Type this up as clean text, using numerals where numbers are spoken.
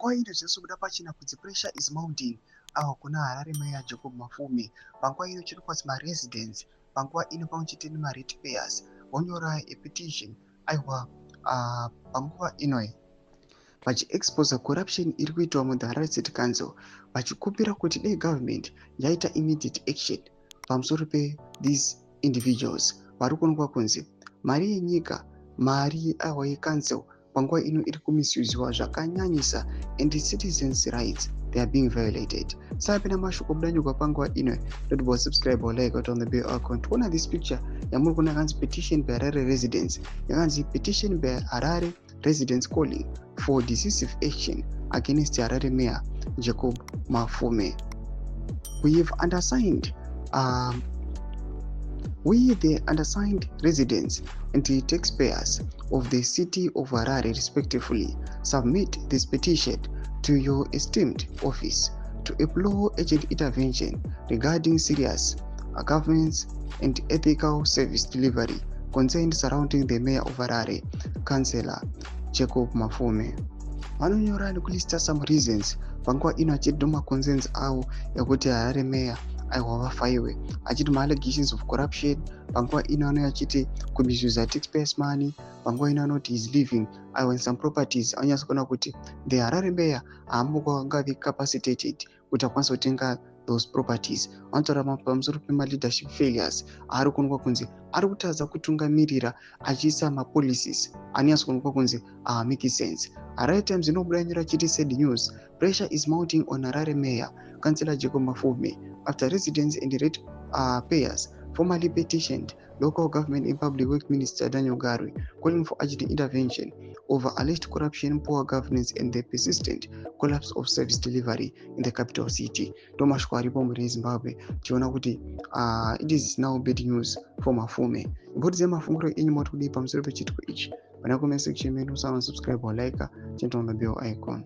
Panguva ino zvinobuda pachena kuti pressure is mounting kuna Harare Mayor Jacob Mafume. Panguva ino chiri kuzi maresidents panguva ino pamwechete nemaratepayers vonyora a petition aiwa panguva ino vachiexposa corruption iri kuitwa mu Harare City Council, vachikumbira kuti dei government yaita immediate action pamusoro pe these individuals vari kuonekwa kunzi mari yenyika, mari aiwa yecouncil panguva ino iri kumisuziwa zvakanyanyisa and citizens rights they are being violated. Sapena mashoko budanyuka panguva ino, don't forget subscribe or like on the bell icon. Tuona this picture yamuri kuona yakanzi petition by Harare residents, yakanzi petition by Harare residents calling for decisive action against Harare Mayor Jacob Mafume. We have undersigned the undersigned residents and the taxpayers of the city of Harare respectively submit this petition to your esteemed office to implore urgent intervention regarding serious governance and ethical service delivery concerns surrounding the Mayor of Harare, Councillor Jacob Mafume. Vanonyora nekulista some reasons panguva ino achiti maconcerns avo ekuti Harare Mayor aiwa vafaiwe, achiti allegations of corruption. Panguva ino anouya achiti kumisuse taxpayers money. Panguva ino anoti is living aiwa in some properties anyasa kuona kuti the Harare Mayor haambongavi capacitated kuti akwanisa kutenga those properties. Vanotaura pamusoro pema-leadership failures ari kuonekwa kunzi ari kutadza kutungamirira achiisa ma-policies anonyasa kuonekwa kunzi make sense. Harare Times inobuda nyora chiti said news, pressure is mounting on Harare Mayor Councillor Jacob Mafume after residents and ratepayers formally petitioned local government and public works minister Daniel Garwe calling for urgent intervention over alleged corruption, poor governance and the persistent collapse of service delivery in the capital city. Tomashko aripo muri Zimbabwe tiona kuti it is now bad news for Mafume. Mbodi zemafunguro enyu moti kudii pamusoro pechitiko ichi? Pana comment section menu, subscribe or like, turn on the bell icon.